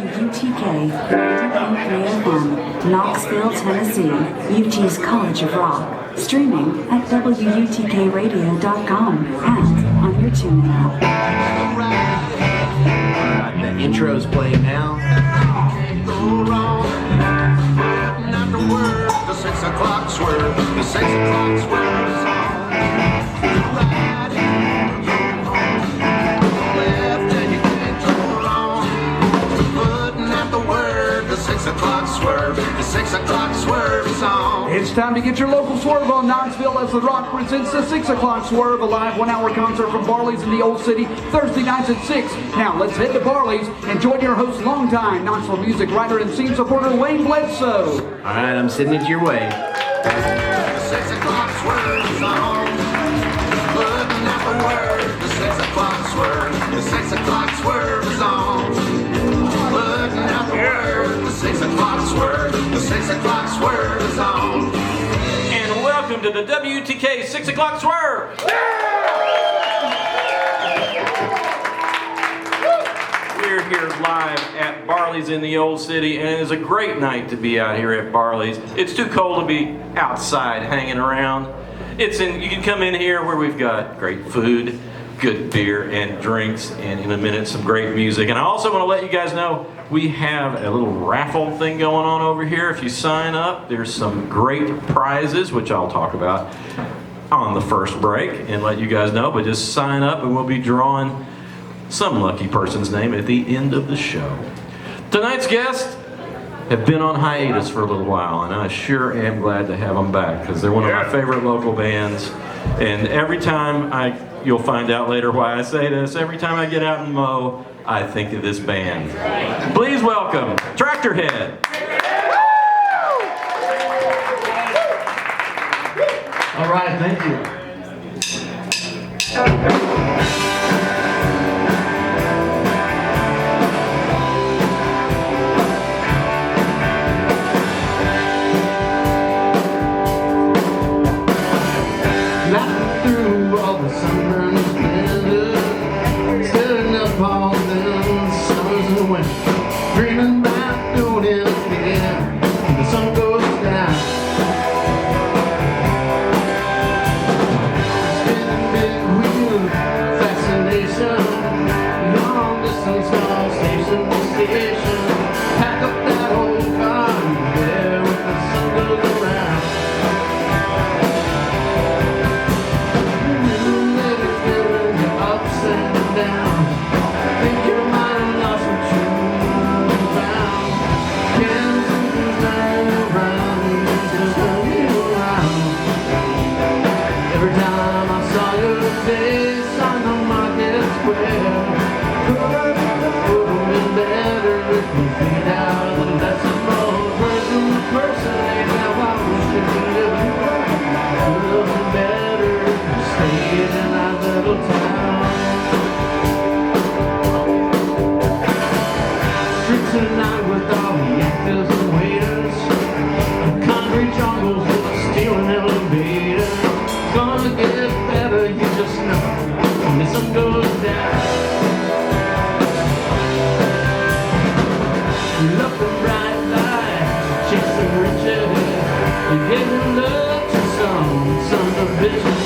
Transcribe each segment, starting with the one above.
WUTK 90.3 FM, Knoxville, Tennessee, UT's College of Rock. Streaming at WUTKRadio.com and on your TuneIn app. The intro's playing now. Not the word, the 6 o'clock swerve, the 6 o'clock swerve is on. The 6 o'clock swerve, the 6 o'clock swerve is on. It's time to get your local swerve on Knoxville as The Rock presents the 6 o'clock swerve, a live 1-hour concert from Barley's in the Old City, Thursday nights at 6. Now let's head to Barley's and join your host, longtime Knoxville music writer and scene supporter Wayne Bledsoe. All right, I'm sending it your way. The 6 o'clock swerve is on. Looking at the word, the 6 o'clock swerve, the 6 o'clock swerve is on. Looking at the word, the 6 o'clock swerve, the 6 o'clock swerve is on. And welcome to the WUTK 6 o'clock swerve. We're here live at Barley's in the Old City, and it is a great night to be out here at Barley's. It's too cold to be outside hanging around. You can come in here where we've got great food, good beer and drinks, and in a minute some great music. And I also want to let you guys know we have a little raffle thing going on over here. If you sign up, there's some great prizes, which I'll talk about on the first break and let you guys know. But just sign up and we'll be drawing some lucky person's name at the end of the show. Tonight's guests have been on hiatus for a little while, and I sure am glad to have them back because they're one of my favorite local bands. And every time you'll find out later why I say this, every time I get out and mow, I think of this band. Please welcome Tractorhead. All right, thank you. Through all the sunburn splendor, setting up all them summers and winters, dreaming about doing it again when the sun goes down. Spinning big wheel, fascination, long distance from station to station, pack up that old car and there when the sun goes around. Down. Think your mind lost what you found. Can't seem to turn around, just turn me around. Every time I saw your face on the market square, would have been better if we figured out the lesson from person to person. Ain't how I wish it could have been. Would have been better if we stayed in our little town. Tonight with all the actors and waiters, concrete jungles with steel and elevators. Gonna get better, you just know, when the sun goes down. You love the bright lights, chasing riches. You're giving love to some divisions.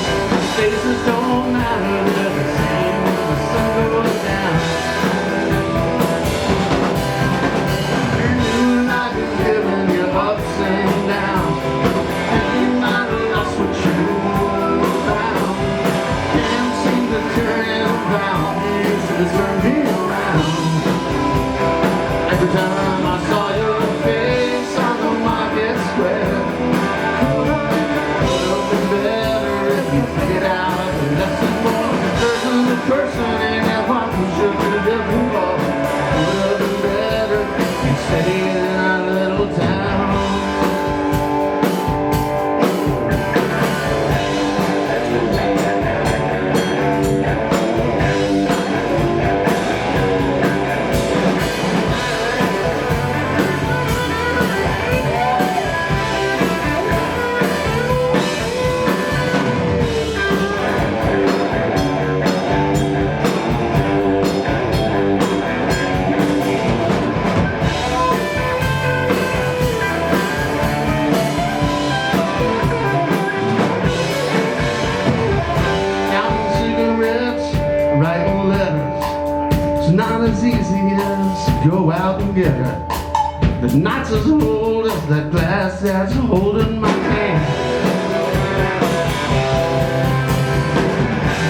Faces don't matter, they're the same when the sun goes down. Ups and downs, and you might have lost what you found. Can't seem to turn around, just turn me around. Every time I saw your face on the market square, would have been better if you figured out the lesson more. Person to person ain't that what we should do before. Would have been better if you stayed in our little town. It's not as easy as go out and get her. The night's as old as that glass that's holding my hand.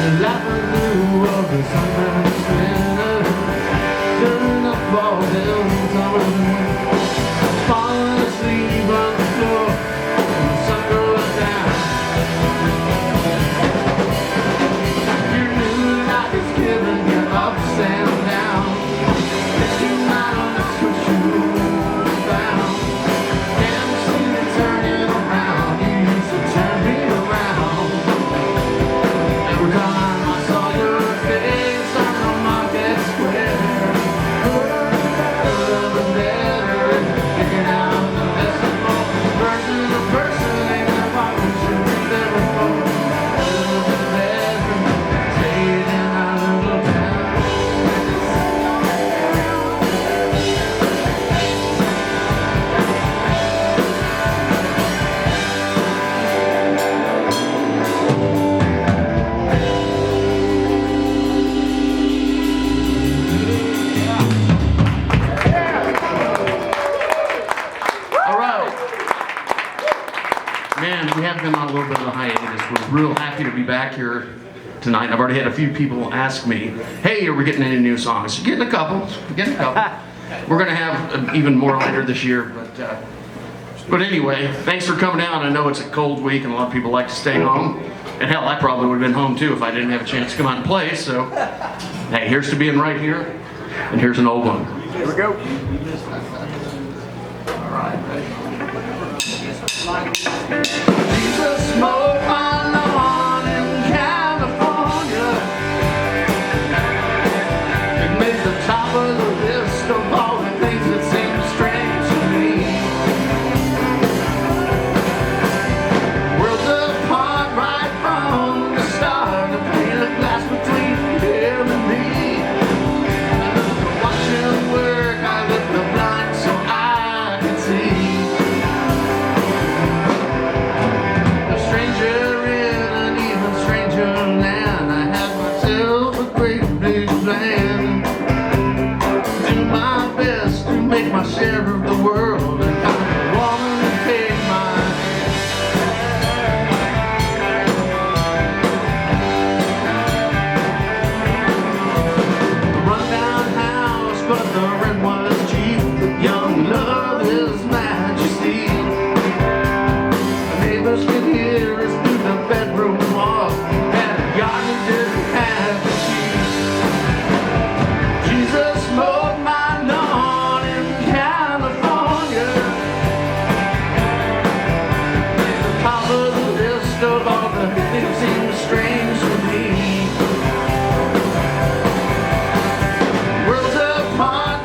The life I knew of the sunrise splendor, turning up all down summer, falling asleep on the floor, and the sun goes down. You knew life is giving you ups and downs. It's you might that's what you found. Can't seem to turn it around. You used to turn me around. Every time I saw your face on the market square, love and better, picking out the best of both. Person to person, ain't no problem to be there before. Love and better, stayed in our little town. All right. Man, we have been on a little bit of a hiatus. We're real happy to be back here tonight. I've already had a few people ask me, hey, are we getting any new songs? Getting a couple. Getting a couple. We're going to have even more later this year. But anyway, thanks for coming down. I know it's a cold week and a lot of people like to stay home. And hell, I probably would have been home too if I didn't have a chance to come out and play. So, hey, here's to being right here. And here's an old one. Here we go. Jesus smoked my lawn in California. It made the top of the list of all the things that seem strange to me. Worlds apart right from the start, a pane of glass between him and me. Watch him work, I lit the blind so I could see. A stranger in an even stranger land, I had myself a great big plan. Do my best to make my share of the world, and kind of woman to take my rundown house, but the rent was cheap. Young love his majesty. The neighbors could hear us through the bedroom wall. Had a garden didn't have the keys. Jesus mowed my lawn in California. At the top of the list of all the things seem strange to me. Worlds apart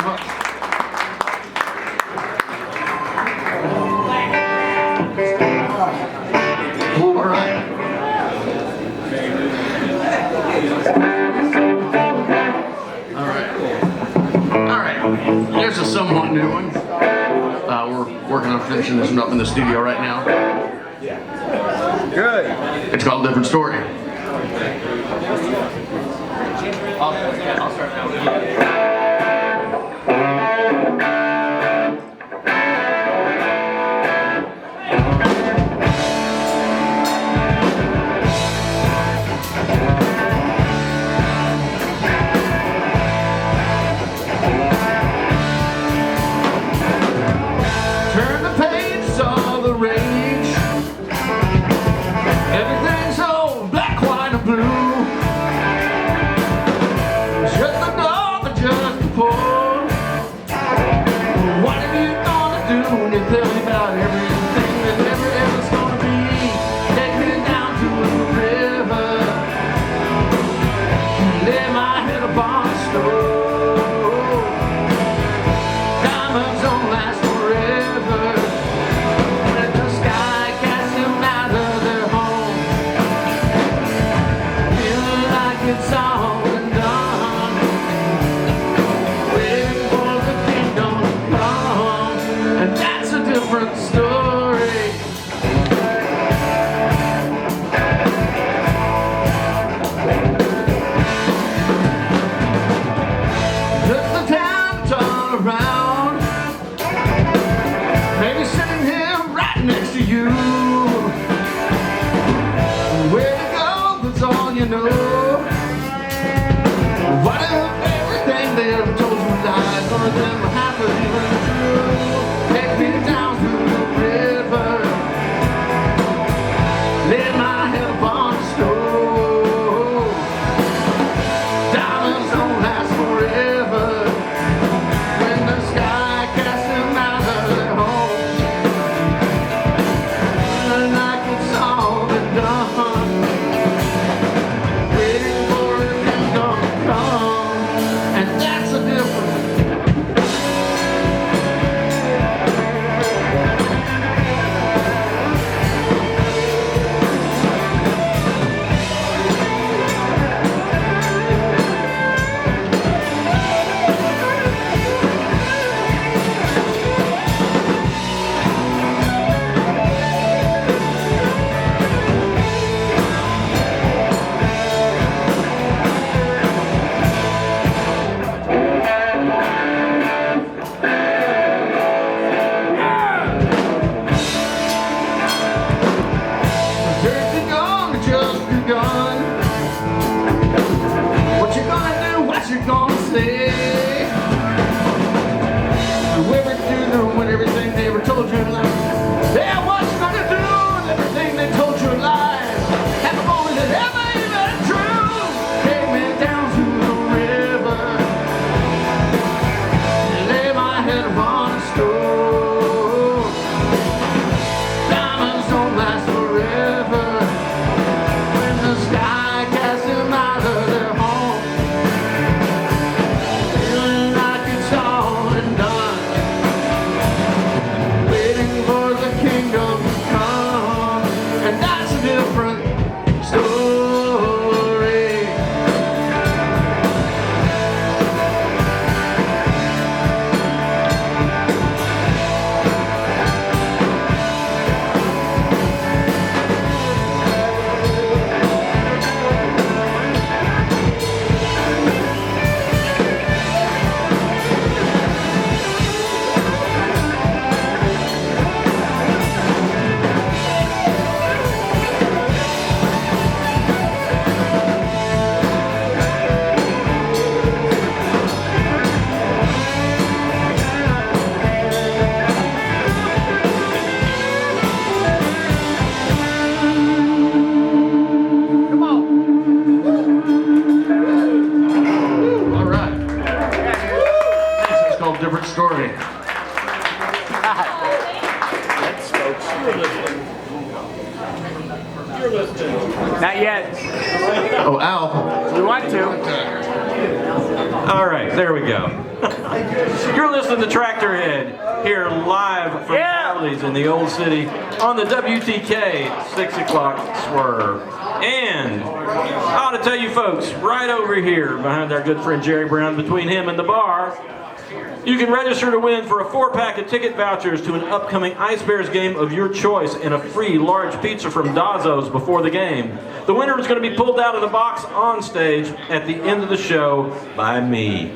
much. All right. All right. There's a somewhat new one. We're working on finishing this one up in the studio right now. Good. It's called Different Story. I'll start now. Turn the page, saw the rage. Everything's so black, white, and blue. Shut the door for just a pour. What are you gonna do when you tell me about everything that never ever's gonna be? Take me down to the river. Lay my head upon the stove. Diamonds don't last forever. Let the sky cast them out of their home. Feeling like it's all been done. Waiting for the kingdom to come. And that's a different story. Just the time to turn around. Maybe sitting here right next to you. Where to go, that's all you know. What if everything they ever told you lies? None of them are half of even true. Take me down to the river. Lay my head upon the stove. Diamonds don't last forever. When the sky casts them out of their home. Feeling like it's all been done. Waiting for the kingdom to come. And that's a different. Just begun, just begun. What you gonna do? What you gonna say? Whoever do when everything they ever told you lies. Yeah, what you gonna do when everything they told you lies? Have a moment that ever even true. Take me down to the river. Lay my head upon a stove. Diamonds don't last forever. When the sky casts them out of their home. Feeling like it's all been done. Waiting for the kingdom to come. And that's a different story. Come on. All right. This is called Different Story. Not yet. Oh, Al. We want to. All right, there we go. You're listening to Tractorhead here live from Barley's in the Old City on the WTK 6 o'clock swerve. And I ought to tell you folks, right over here behind our good friend Jerry Brown, between him and the bar, you can register to win for a 4-pack of ticket vouchers to an upcoming Ice Bears game of your choice and a free large pizza from Dazzo's before the game. The winner is going to be pulled out of the box on stage at the end of the show by me.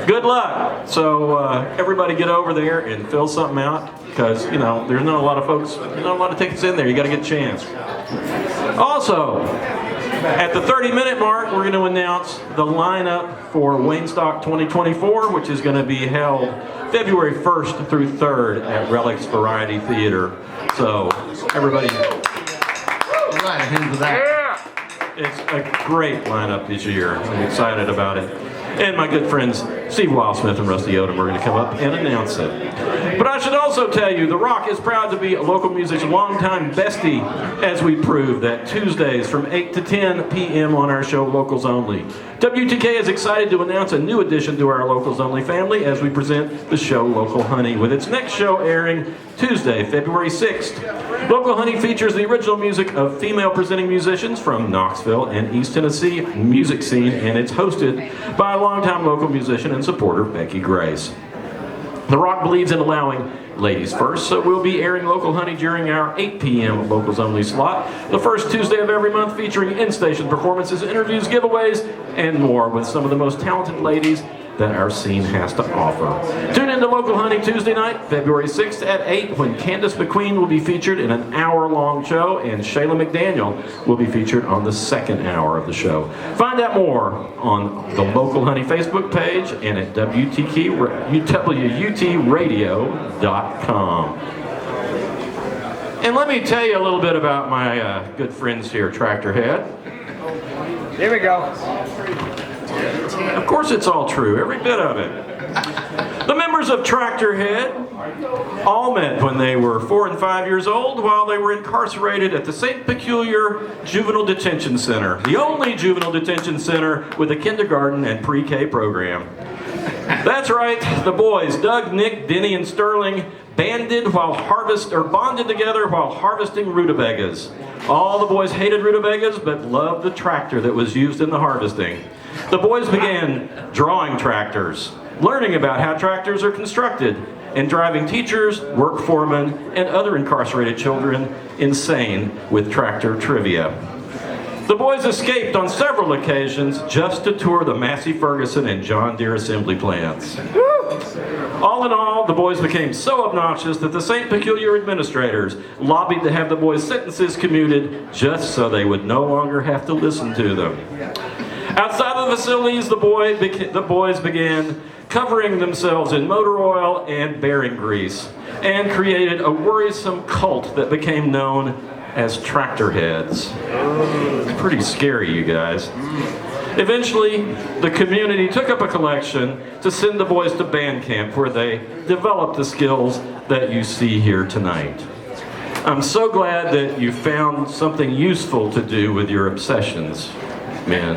Good luck. So everybody get over there and fill something out, because, you know, there's not a lot of folks, not a lot of tickets in there. You got to get a chance. Also, at the 30-minute mark, we're going to announce the lineup for Waynestock 2024, which is going to be held February 1st through 3rd at Relics Variety Theater. So, everybody, Right, a hand for that. it's a great lineup this year. I'm excited about it. And my good friends Steve Wildsmith and Rusty Odom are going to come up and announce it. But I should also tell you, The Rock is proud to be local music's longtime bestie, as we prove that Tuesdays from 8 to 10 p.m. on our show Locals Only. WTK is excited to announce a new addition to our Locals Only family as we present the show Local Honey, with its next show airing Tuesday, February 6th. Local Honey features the original music of female presenting musicians from Knoxville and East Tennessee music scene, and it's hosted by a longtime local musician and supporter, Becky Grace. The Rock believes in allowing ladies first, so we'll be airing Local Honey during our 8 p.m. Locals Only slot, the first Tuesday of every month, featuring in-station performances, interviews, giveaways, and more with some of the most talented ladies that our scene has to offer. Tune in to Local Honey Tuesday night, February 6th at 8, when Candace McQueen will be featured in an hour-long show, and Shayla McDaniel will be featured on the second hour of the show. Find out more on the Local Honey Facebook page and at WUTRadio.com. And let me tell you a little bit about my good friends here, Tractorhead. Here we go. Of course it's all true, every bit of it. The members of Tractorhead all met when they were 4 and 5 years old while they were incarcerated at the St. Peculiar Juvenile Detention Center, the only juvenile detention center with a kindergarten and pre-K program. That's right, the boys, Doug, Nick, Denny, and Stirling, bonded together while harvesting rutabagas. All the boys hated rutabagas but loved the tractor that was used in the harvesting. The boys began drawing tractors, learning about how tractors are constructed, and driving teachers, work foremen, and other incarcerated children insane with tractor trivia. The boys escaped on several occasions just to tour the Massey Ferguson and John Deere assembly plants. All in all, the boys became so obnoxious that the St. Peculiar administrators lobbied to have the boys' sentences commuted just so they would no longer have to listen to them. Outside of the facilities, the boys began covering themselves in motor oil and bearing grease, and created a worrisome cult that became known as Tractorheads. It's pretty scary, you guys. Eventually, the community took up a collection to send the boys to band camp, where they developed the skills that you see here tonight. I'm so glad that you found something useful to do with your obsessions, man.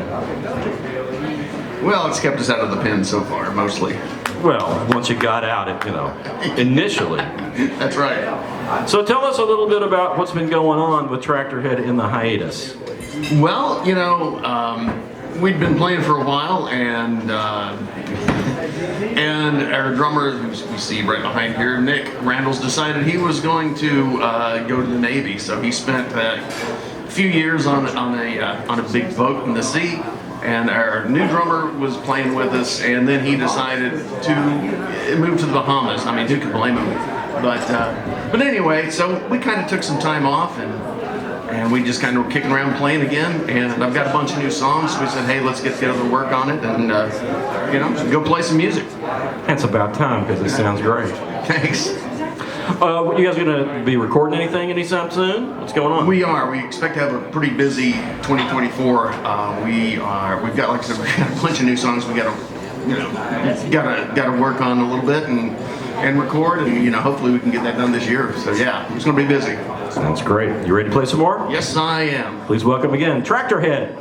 Well, it's kept us out of the pen so far, mostly. Well, once you got out, initially. That's right. So tell us a little bit about what's been going on with Tractorhead in the hiatus. Well, you know, we'd been playing for a while, and our drummer, who you see right behind here, Nick Randles, decided he was going to go to the Navy. So he spent a few years on a big boat in the sea. And our new drummer was playing with us, and then he decided to move to the Bahamas. I mean, who could blame him? But anyway, so we kind of took some time off, and we just kind of were kicking around playing again. And I've got a bunch of new songs, so we said, hey, let's get together to work on it, and go play some music. It's about time, because it sounds great. Thanks. You guys going to be recording anything anytime soon? What's going on? We are. We expect to have a pretty busy 2024. We've got, like I said, we've got a bunch of new songs. We got to work on a little bit and record, and hopefully we can get that done this year. So yeah, it's going to be busy. Sounds great. You ready to play some more? Yes, I am. Please welcome again Tractorhead.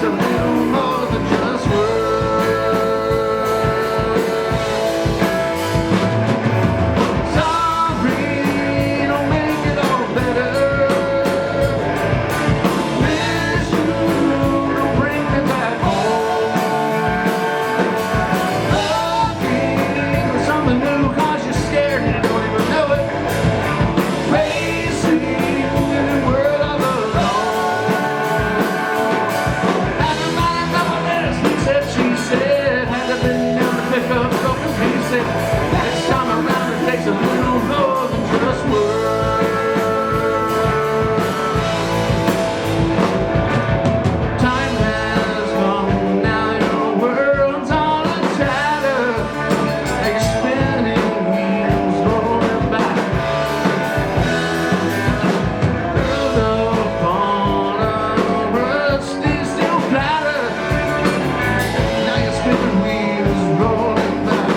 takes a little more than just words. Sorry, don't make it all better. Miss you, don't bring me back home. Looking for something new 'cause you're scared and you don't even know it. Facing the world all alone. Everybody know this, he said, she said. Had to been down to pick up broken pieces. Next time around it takes a little more than just words. Time has gone, now your world's all a chatter. Like spinning wheels rolling back. Curled up on a rusty steel platter. Now you're spinning wheels rolling back.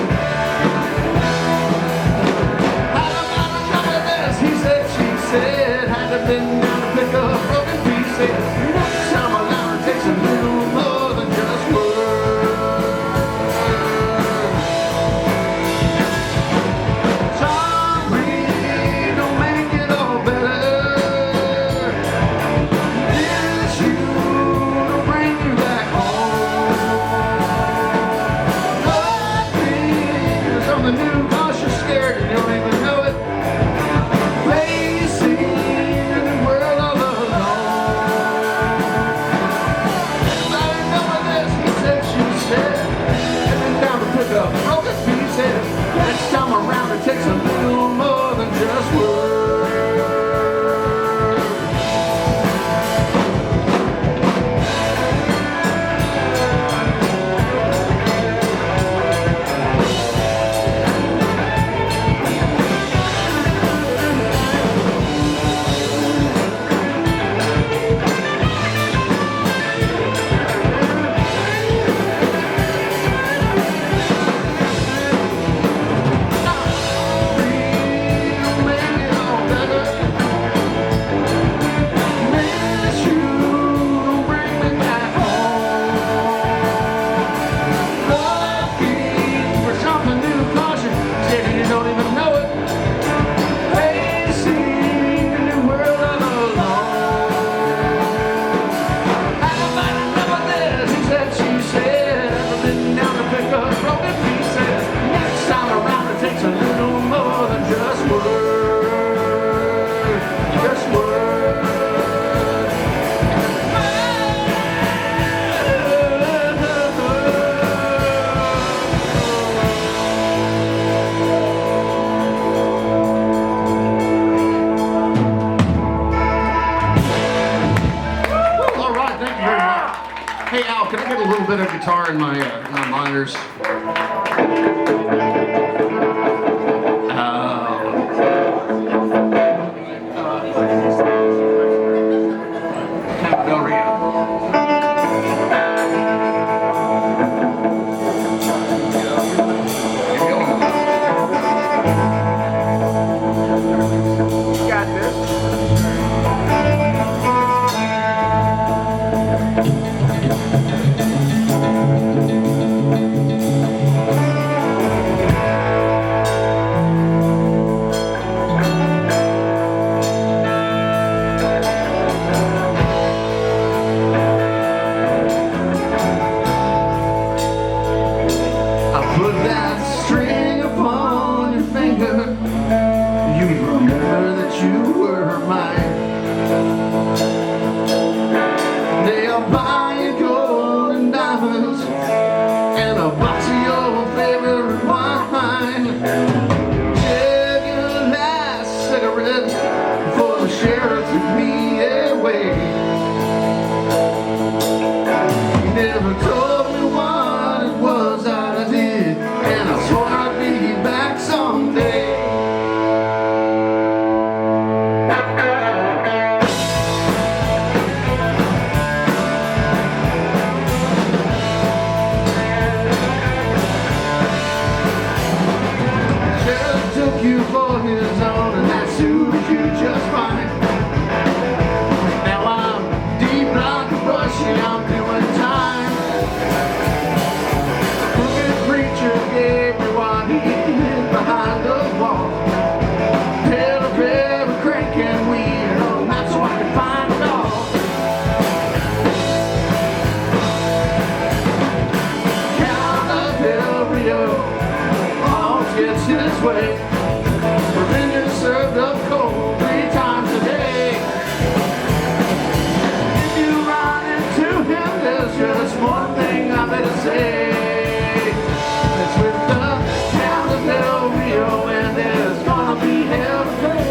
Had about a couple of this, he said, she said. Had to been down to pick up broken pieces. Next time around it takes a little more than just words. Sorry, don't make it all better. Miss you, don't bring you back home. Looking for something new 'cause you're scared and you don't even know it. Facing the new world all alone. Everybody know this, he said, she said. Heading down to pick up broken pieces. Next time around it takes a little more than just words. Hey Al, can I get a little bit of guitar in my monitors? Got this. way. Revenge is served up cold 3 times a day. If you run into him, there's just one thing I better say. It's with the town of Del Rio, and there's gonna be hell to pay.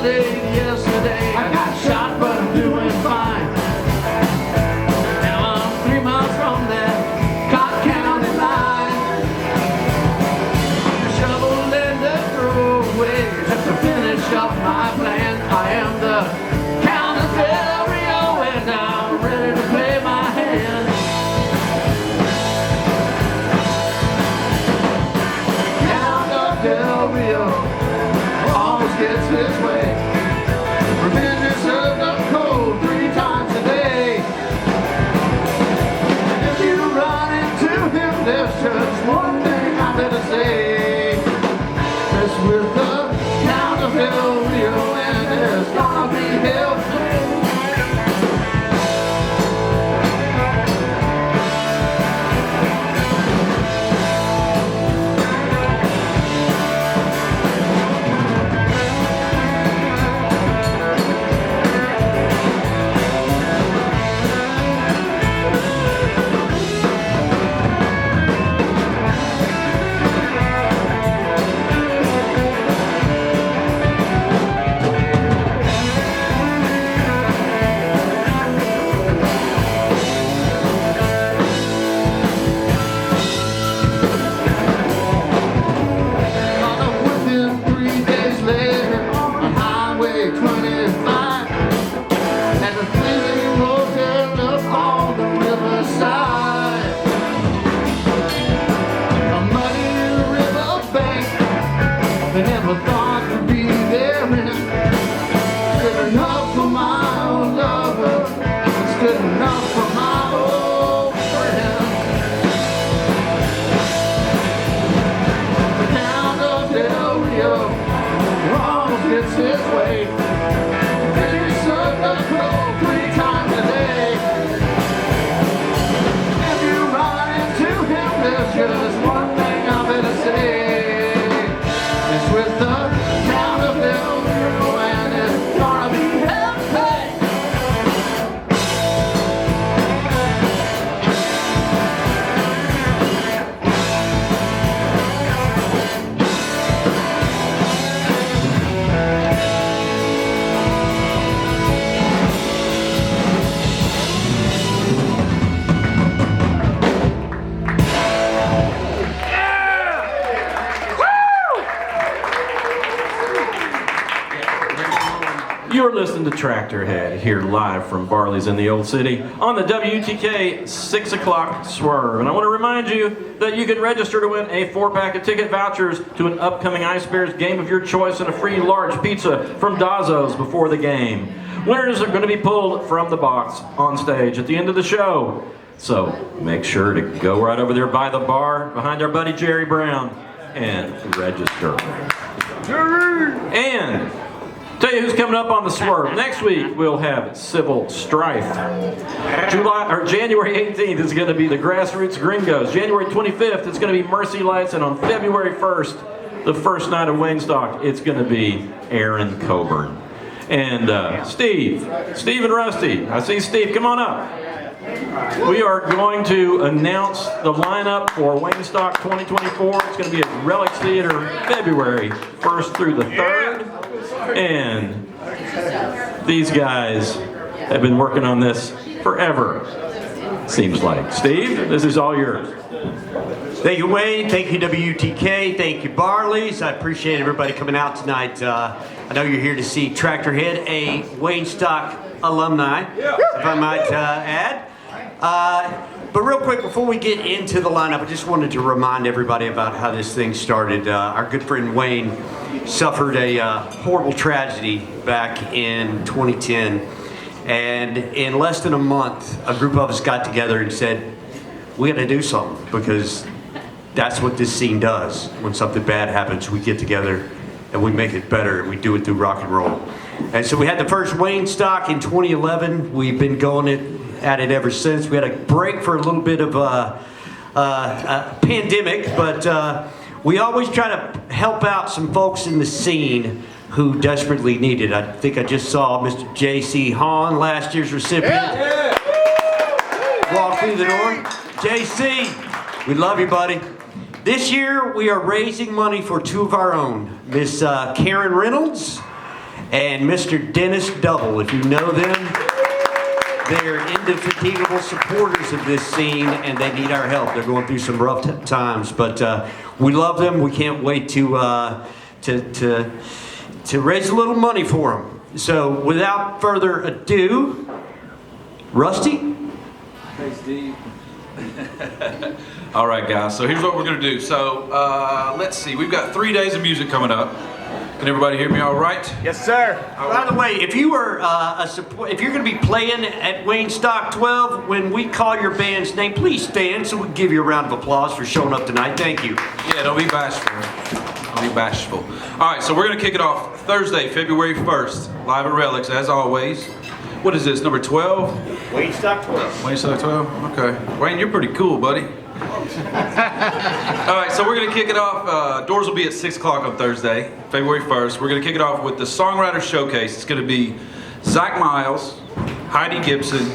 Yesterday I got shot, but I'm doing fine. Now I'm 3 miles from that Cobb County line. Shovel and the throwaway just to finish up my plan. I am the Count of Del Rio, and I'm ready to play my hand. Count of Del Rio always gets his way. Revenge is served up cold 3 times a day. And if you run into him, there's just one thing I better say. It's with the Count of Del Rio, and there's gonna be hell to pay. You're listening to Tractorhead here live from Barley's in the Old City on the WUTK 6 o'clock Swerve. And I want to remind you that you can register to win a 4-pack of ticket vouchers to an upcoming Ice Bears game of your choice and a free large pizza from Dazzo's before the game. Winners are going to be pulled from the box on stage at the end of the show. So make sure to go right over there by the bar behind our buddy Jerry Brown and register. And tell you who's coming up on the Swerve. Next week we'll have Civil Strife. January 18th is going to be the Grassroots Gringos. January 25th it's going to be Mercy Lights, and on February 1st, the first night of Waynestock, it's going to be Aaron Coburn. And Steve and Rusty. I see Steve. Come on up. We are going to announce the lineup for Waynestock 2024. It's going to be at Relics Theater February 1st through the 3rd. And these guys have been working on this forever, seems like. Steve, this is all yours. Thank you, Wayne. Thank you, WUTK. Thank you, Barley's. I appreciate everybody coming out tonight. I know you're here to see Tractorhead, a Waynestock alumni, if I might add. But real quick, before we get into the lineup, I just wanted to remind everybody about how this thing started. Our good friend Wayne suffered a horrible tragedy back in 2010. And in less than a month, a group of us got together and said, we got to do something, because that's what this scene does. When something bad happens, we get together and we make it better, and we do it through rock and roll. And so we had the first Waynestock in 2011. We've been going at it ever since. We had a break for a little bit of a pandemic, but we always try to help out some folks in the scene who desperately need it. I think I just saw Mr. J.C. Hahn, last year's recipient, walk through the door. J.C., we love you, buddy. This year, we are raising money for two of our own, Miss Karen Reynolds and Mr. Dennis Double. If you know them, they're indefatigable supporters of this scene, and they need our help. They're going through some rough times, but we love them. We can't wait to raise a little money for them. So, without further ado, Rusty. Hey, Steve. All right, guys. So here's what we're gonna do. So let's see. We've got 3 days of music coming up. Can everybody hear me all right? Yes, sir. By the way, if you were if you're going to be playing at Waynestock 12, when we call your band's name, please stand so we can give you a round of applause for showing up tonight. Thank you. Yeah, don't be bashful. Don't be bashful. All right, so we're gonna kick it off Thursday, February 1st, live at Relics, as always. What is this, number 12? Waynestock 12. Waynestock 12? Okay. Wayne, you're pretty cool, buddy. All right, so we're gonna kick it off. Doors will be at 6 o'clock on Thursday, February 1st. We're gonna kick it off with the Songwriter Showcase. It's gonna be Zach Miles, Heidi Gibson,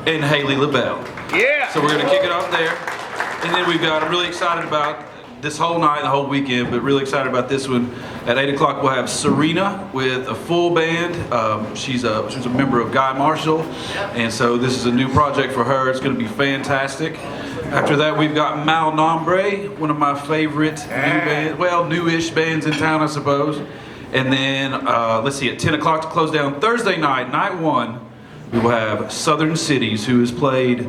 and Haley LaBelle. Yeah. So we're gonna kick it off there. And then we've got, I'm really excited about this whole night, the whole weekend, but really excited about this one. At 8 o'clock, we'll have Serena with a full band. She's a member of Guy Marshall, and so this is a new project for her. It's going to be fantastic. After that, we've got Mal Nombre, one of my favorite newish bands in town, I suppose. And then, let's see, at 10 o'clock to close down Thursday night, night one, we will have Southern Cities, who has played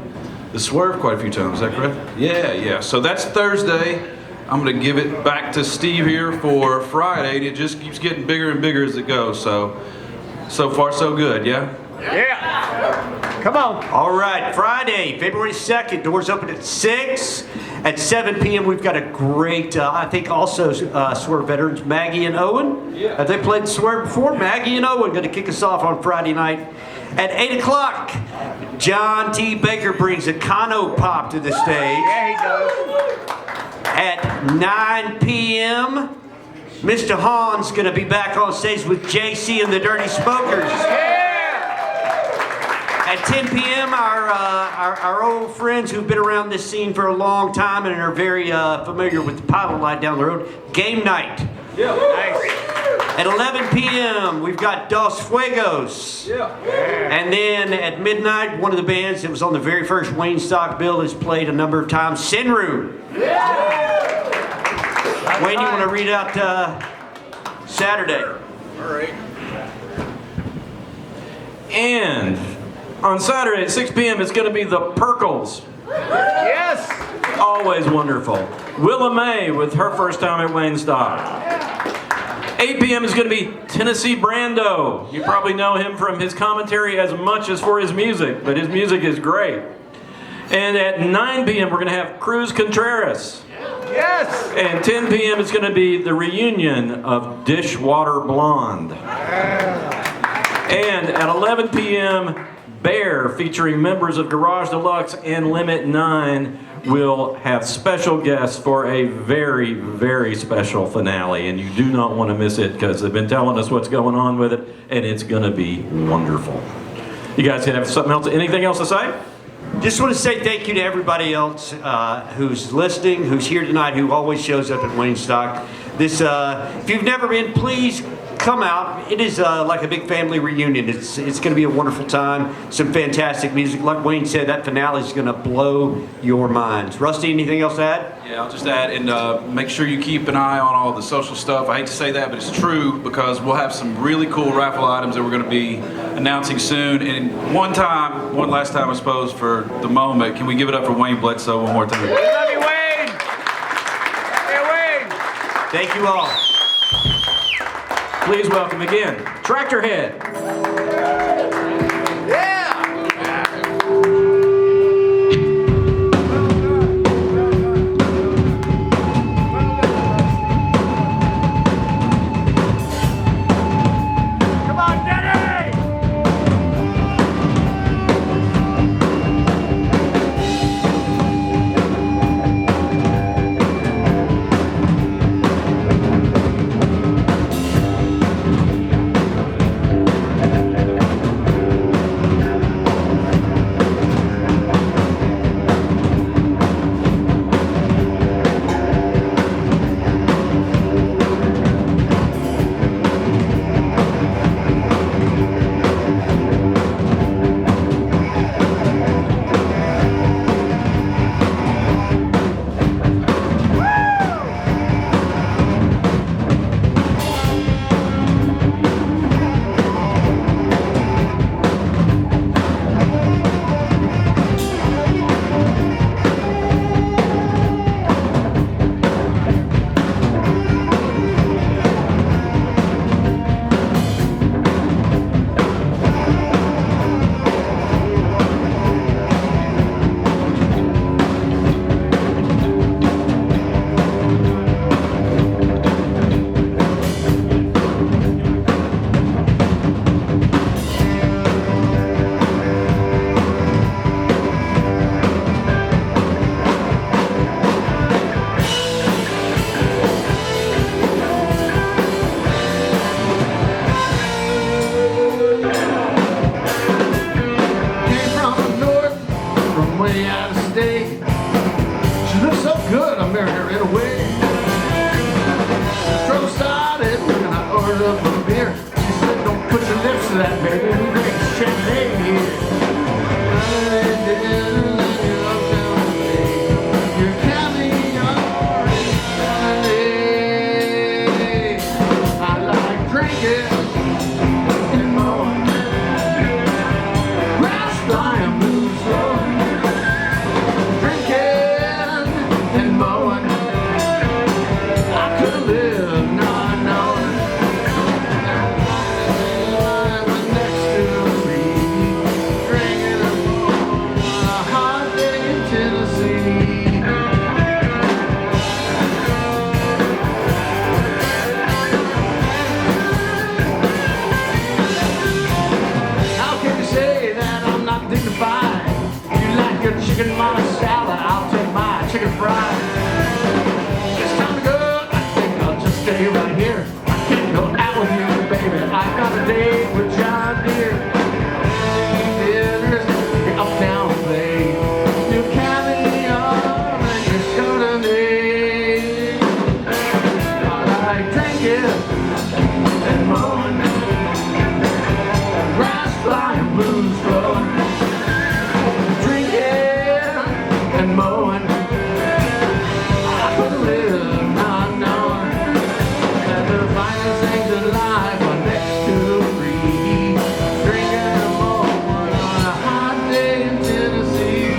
the Swerve quite a few times. Is that correct? Yeah. So that's Thursday. I'm going to give it back to Steve here for Friday, and it just keeps getting bigger and bigger as it goes. So far, so good, yeah? Yeah. Come on. All right, Friday, February 2nd, doors open at 6. At 7 p.m., we've got a great, I think also Swerve veterans, Maggie and Owen. Yeah. Have they played Swerve before? Maggie and Owen going to kick us off on Friday night. At 8 o'clock, John T. Baker brings a Kano Pop to the stage. Yeah, he does. At 9 p.m., Mr. Hahn's going to be back on stage with JC and the Dirty Smokers. At 10 p.m., our old friends who've been around this scene for a long time and are very familiar with the pilot light down the road, Game Night. Yeah. Nice. At 11 p.m., we've got Dos Fuegos. Yeah. And then at midnight, one of the bands that was on the very first Waynestock bill has played a number of times, Sinru. Wayne, you want to read out Saturday? All right. And on Saturday at 6 p.m., it's going to be the Perkles. Yes. Always wonderful. Willa Mae with her first time at Waynestock. 8 p.m. is going to be Tennessee Brando. You probably know him from his commentary as much as for his music, but his music is great. And at 9 p.m. we're going to have Cruz Contreras. Yes. And 10 p.m. it's going to be the reunion of Dishwater Blonde. And at 11 p.m. Bear, featuring members of Garage Deluxe and Limit 9, will have special guests for a very, very special finale. And you do not want to miss it because they've been telling us what's going on with it, and it's going to be wonderful. You guys have something else, anything else to say? Just want to say thank you to everybody else who's listening, who's here tonight, who always shows up at Waynestock. This, if you've never been, please come out. It is like a big family reunion. It's going to be a wonderful time. Some fantastic music. Like Wayne said, that finale is going to blow your minds. Rusty, anything else to add? Yeah, I'll just add, and make sure you keep an eye on all the social stuff. I hate to say that, but it's true, because we'll have some really cool raffle items that we're going to be announcing soon. And one last time, I suppose, for the moment, can we give it up for Wayne Bledsoe one more time? We love you, Wayne. Hey, Wayne. Thank you all. Please welcome again, Tractorhead. Come on, good, I married her in a way. Trouble started when I ordered up a beer. She said, don't put your lips to that, baby. We drink champagne here. You're counting on I like drinking and mowing. Grass flying, blues flowing. Drinking and mowing. I could live not knowing. Next to me, drinking and mowing on a hot day in Tennessee. How can you say that I'm not dignified? You like your chicken salad, I'll take my chicken fried. It's time to go, I think I'll just stay right here. I can't go out with you, baby. I got a date with John Deere. Dinner's the up-down play. You carry on and you're shooting me. I like drinking and mowing. Grass flying, blues flowing. Drinking and mowing. I could live not knowing that the finest things in life are next to free. Drinking and mowing on a hot day in Tennessee.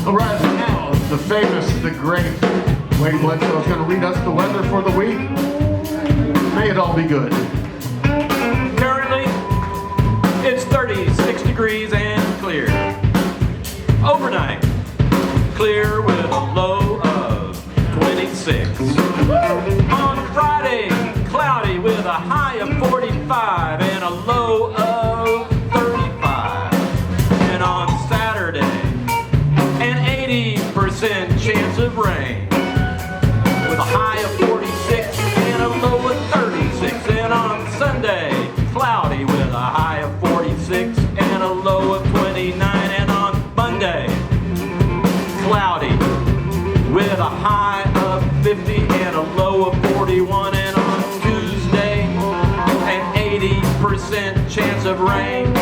All right, now the famous, the great Wayne Bledsoe is going to read us the weather for the week. May it all be good. Currently, it's 36 degrees and clear. Overnight, clear with a low of 26. On Friday, cloudy with a high of 45 and a low of 35. And on Saturday, an 80% chance of rain with a high of 46 and a low of 36. And on Sunday, cloudy with a high of 46 and a low of 29. And on Monday, cloudy with a high of 50 and a low of 41. And on Tuesday, an 80% chance of rain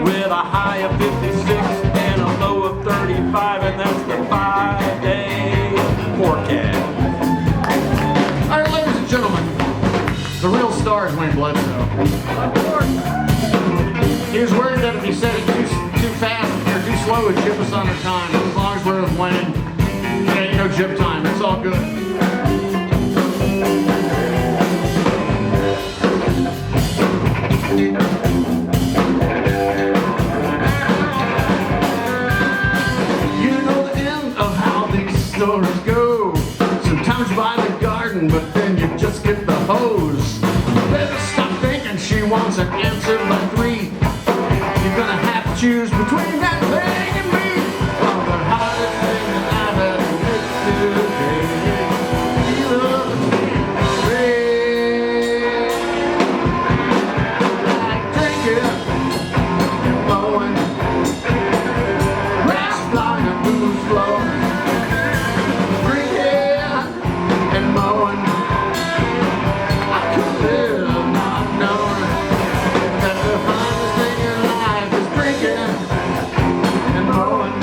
with a high of 56 and a low of 35. And that's the 5-day forecast. All right, ladies and gentlemen, the real star is Wayne Bledsoe. He was worried that if he said it too fast or too slow, it'd chip us on our time. But as long as we're with Wayne, there ain't no chip time. It's all good. You know the end of how these stories go. Sometimes you buy the garden, but then you just get the hose. Better stop thinking she wants an answer by 3. You're gonna have to choose between that thing and me. Oh, the hardest thing that I've had to admit today. You love the rain. Like drinking and mowing. Grass flying and blues flowing. Drinking and mowing. I could live not knowing that the finest thing in life is drinking and mowing.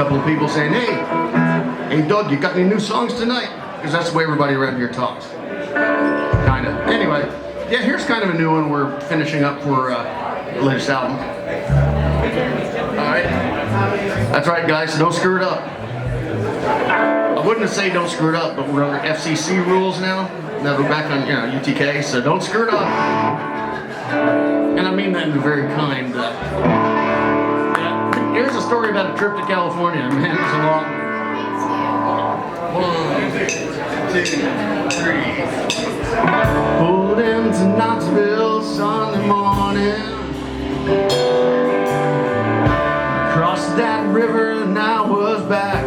couple of people saying, hey, Doug, you got any new songs tonight? Because that's the way everybody around here talks. Kind of. Anyway, yeah, here's kind of a new one we're finishing up for the latest album. All right. That's right, guys, so don't screw it up. I wouldn't say don't screw it up, but we're under FCC rules now. Now we're back on, UTK, so don't screw it up. And I mean that in a very kind. Here's a story about a trip to California. Man, it's a long. 1, 2, 3. Pulled into Knoxville Sunday morning. Crossed that river and I was back.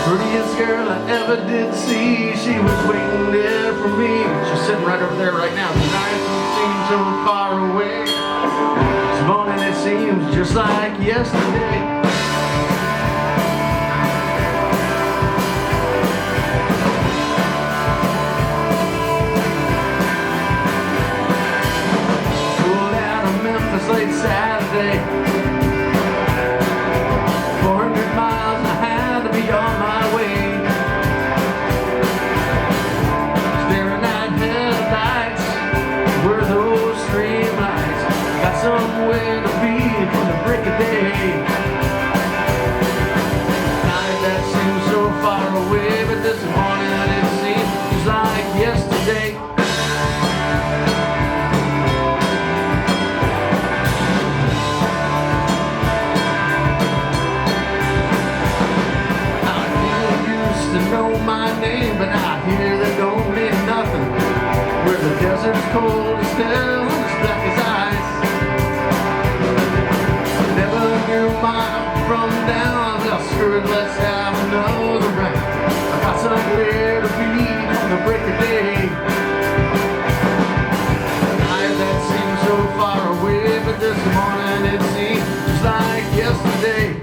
Prettiest girl I ever did see, she was waiting there for me. She's sitting right over there right now. Tonight seems so far away. This morning it seems just like yesterday. Pulled out of Memphis late Saturday. 400 miles and I had to be on my way. Staring at headlights, where those street lights got somewhere to be from the break of day. Night that seems so far away, but this morning it seems just like yesterday. To know my name, but out here that don't mean nothing. Where the desert's cold as hell and as black as ice. Never knew my up from down. Well, screw it, let's have another round. I got somewhere to be on the break of day. Night that seems so far away, but this morning it seems just like yesterday.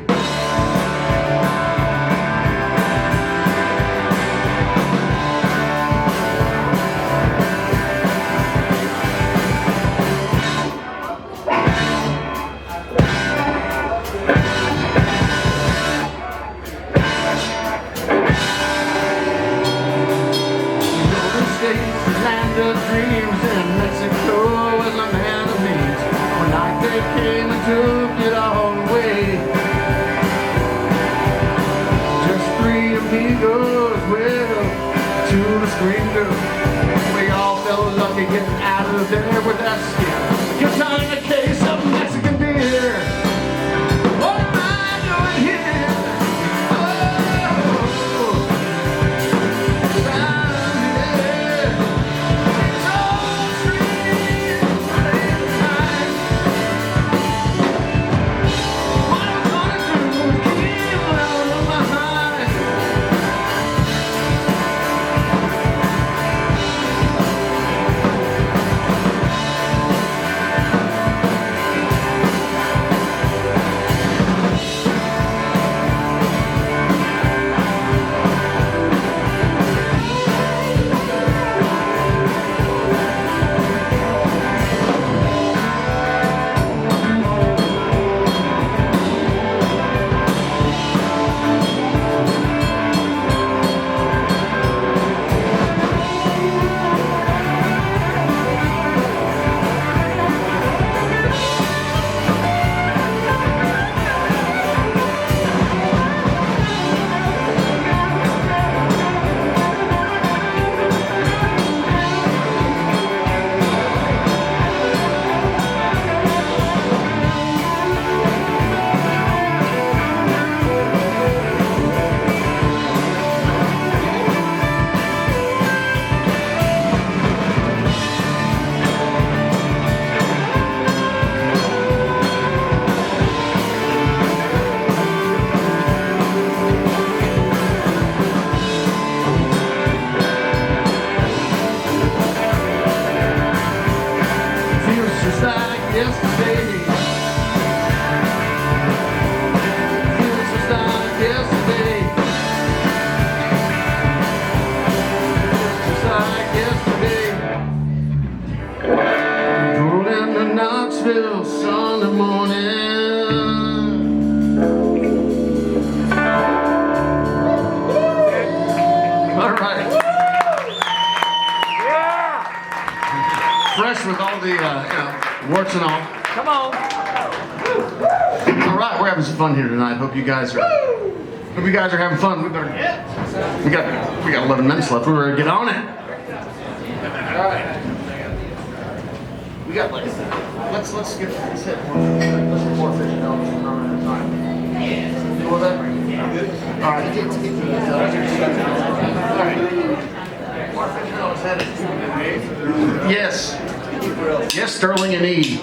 Dreams in Mexico as a man of means. One night they came and took it all away. Just 3 amigos with to the screen girl. We all felt lucky getting out of there with that skin. Guitar and a case of Mexican beer. What am I doing here? Knoxville Sunday morning. fresh with all the warts and all. Come on. All right, we're having some fun here tonight. Hope you guys are having fun. We got 11 minutes left. We're ready to get on it. All right. We got let's hit more fish and Elvis at a time. You know that? All right. More fish and Elvis headed. Yes. Yes, Stirling and E.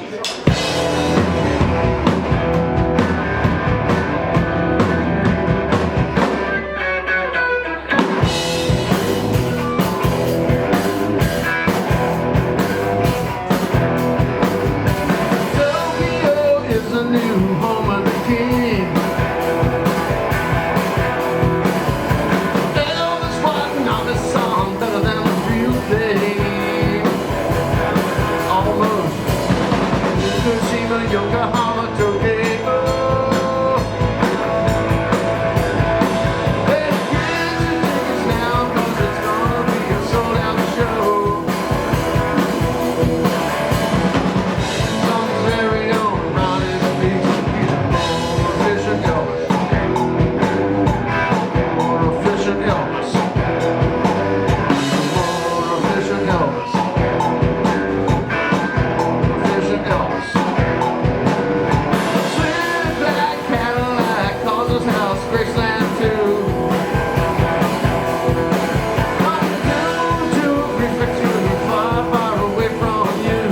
Yokohama, Tokyo. Let's get your tickets now, 'cause it's gonna be a sold-out show. Tom's very own Ronnie speaks. He's a more efficient Elvis. More efficient Elvis. More efficient Elvis. Efficient Elvis. House, Graceland too. I'm due to a prefecture far, far away from you.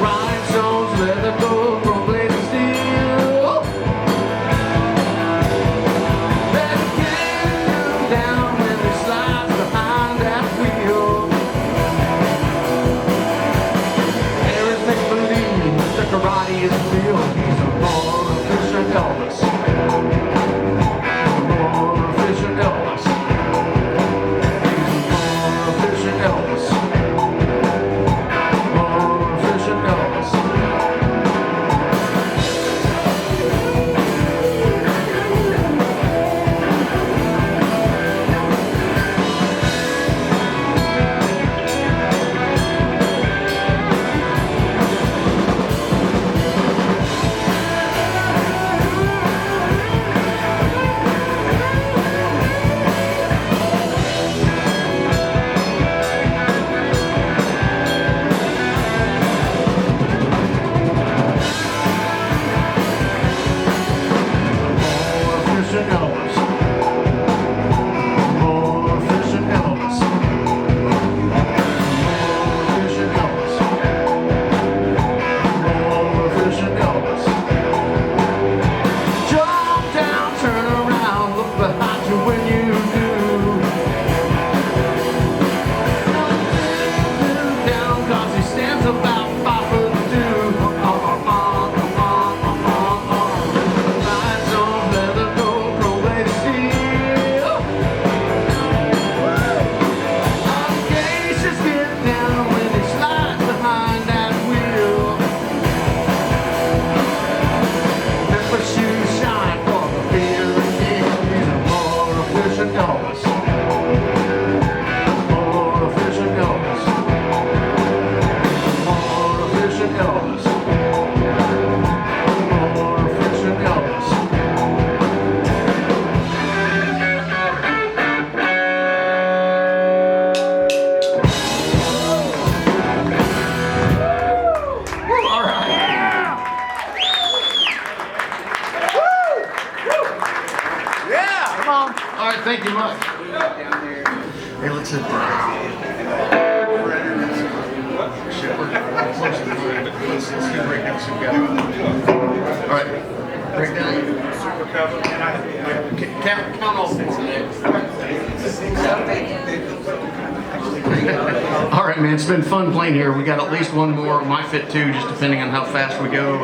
Rhinestones, leather, gold, chrome blade and steel. Let's get you down when he slides behind that wheel. There is make believe the karate is real. More efficient Elvis. More efficient Elvis. More efficient Elvis. More efficient Elvis. Thank you much. Hey, let's hit that. Shit, we're close to the break. Let's do breakdown. So we got it. All right. Breakdown. Count all four. All right, man. It's been fun playing here. We got at least one more. Might fit two, just depending on how fast we go.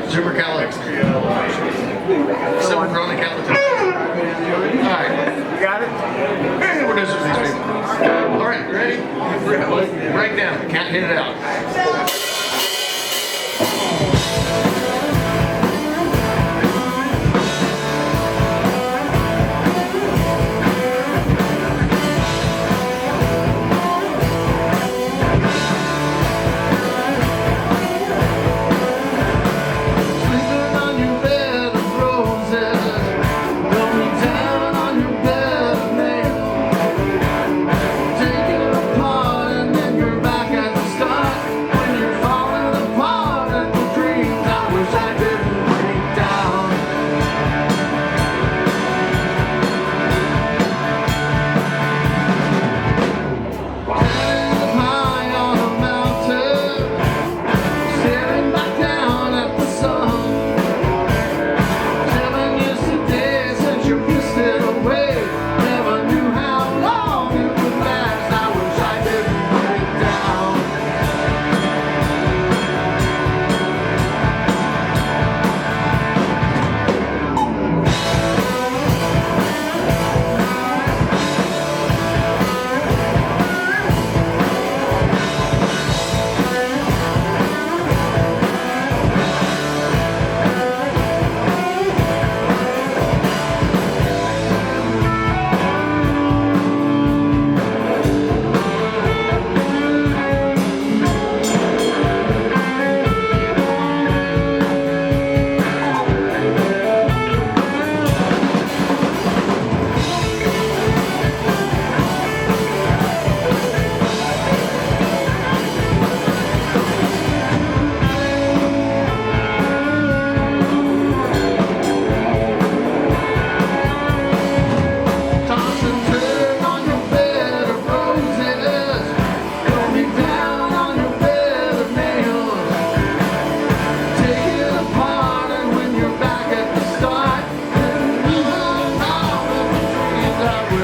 Supercalifragilistic. Supercalifragilistic. All right. You got it? Hey, we're doing some of these people. All right, ready? Break down. Can't hit it out.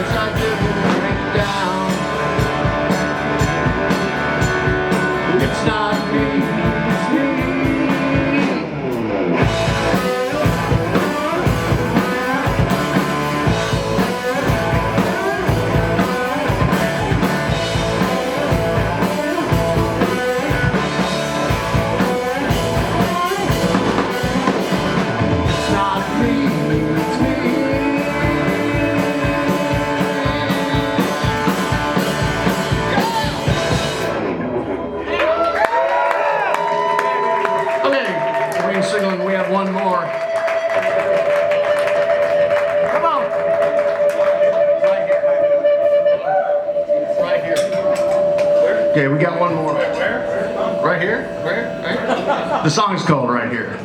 wish I didn't break down. It's not me, it's me. It's not me, it's me. Okay, Wayne Stirling, we have one more. Come on. Right here. Okay, we got one more. Right here? Where? Right here? The song's called Right Here.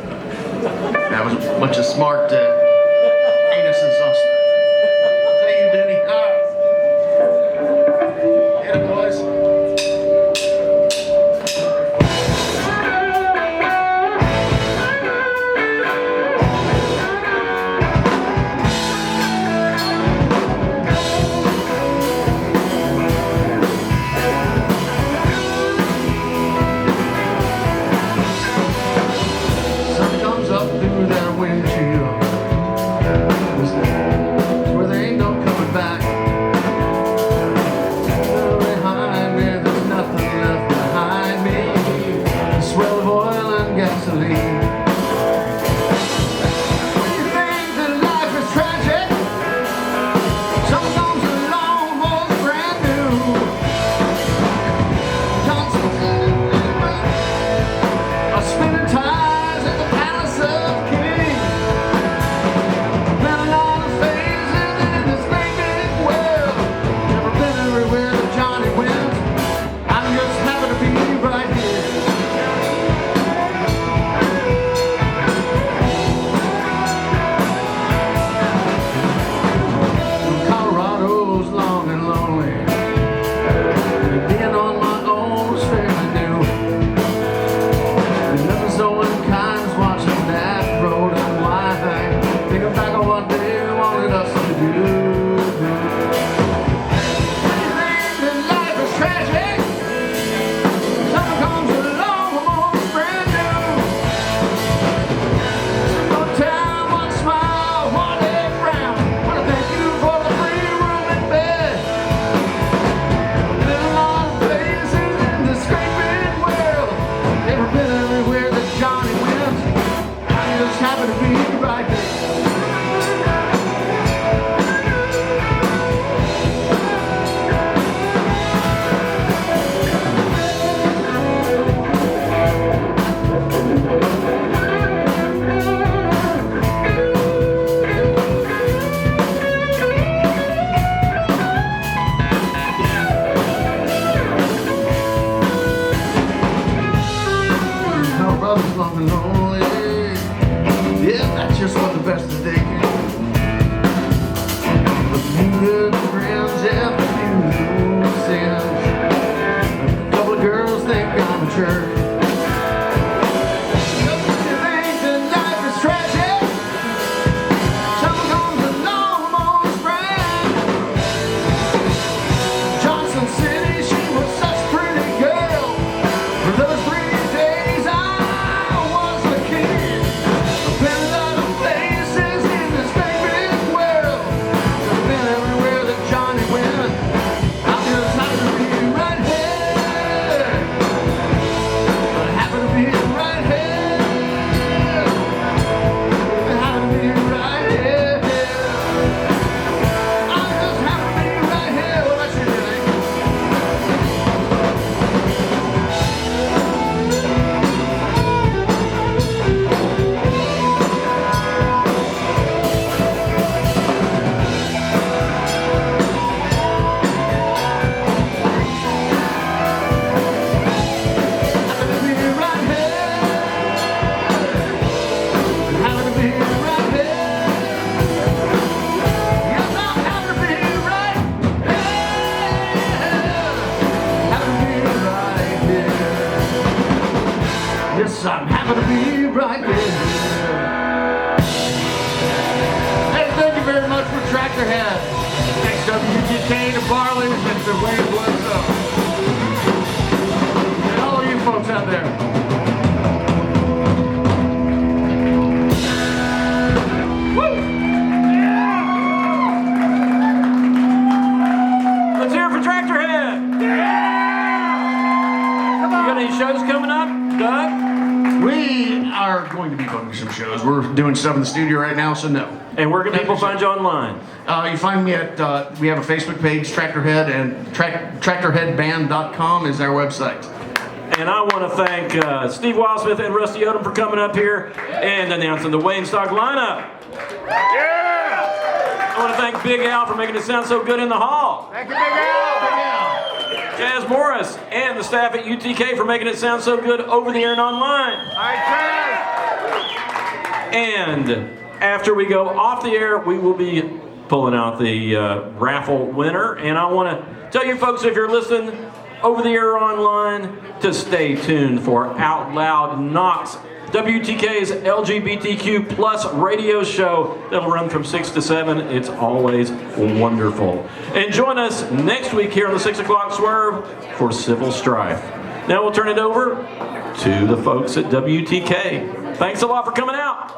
That was a bunch of smart anuses on. Thank you, Denny. All right. Get it, boys. Sun comes up through their windshield. Where there ain't no coming back. Behind me, there's nothing left behind me. The smell of oil and gasoline. When you think that life is tragic, someone comes along most brand new. Are spinning tires at the palace of kings. Been a lot of phases in this big, big world. Never been everywhere that Johnny went. I'm just happy to be right here. Colorado's long and lonely. Being on my own was fairly new. And nothing so unkind as watching that road unwind. Thinking back on what they wanted us to do. When you think that life is tragic, someone comes along almost brand new. One time, one smile, one day frown. Wanna thank you for the free room and bed. Been a lot of places in this great big world. Never been everywhere that Johnny went. I'm just happy to be right here. Our brothers long and lonely. Yeah, that's just what the best of they can. A few good friends, yeah, a few new sins. A couple of girls think I'm a jerk. You think that life is tragic? Someone comes along most brand. Johnson City, she was such a pretty girl. For those 3 days I was a kid. I've been a lot of places in this big, big world. I've been everywhere that Johnny went. I'm just happy to be right here. I'm happy to be right here. I'm happy to be right here. I'm just happy to be right here. What about you, Denny? Happy to be right here. Happy to be right here. Yes, I'm happy to be right here. Happy to be right here. Yes, I'm happy to be right here. Hey, thank you very much for Tractorhead. Thanks, WUTK to Barley, Mr. Wayne Bledsoe. And all of you folks out there. Let's hear it for Tractorhead. You got any shows coming up, Doug? We are going to be booking some shows. We're doing stuff in the studio right now, so no. And where can people find you online? You find me at, we have a Facebook page, Tractorhead, and tractorheadband.com is our website. And I want to thank Steve Wildsmith and Rusty Odom for coming up here and announcing the Waynestock lineup. I want to thank Big Al for making it sound so good in the hall. Thank you, Big Al. Jazz Morris and the staff at UTK for making it sound so good over the air and online. All right, Chaz. And after we go off the air, we will be pulling out the raffle winner. And I want to tell you folks, if you're listening over the air or online, to stay tuned for Out Loud Knox, WTK's LGBTQ plus radio show that'll run from 6 to 7. It's always wonderful. And join us next week here on the 6 o'clock Swerve for Civil Strife. Now we'll turn it over to the folks at WTK. Thanks a lot for coming out.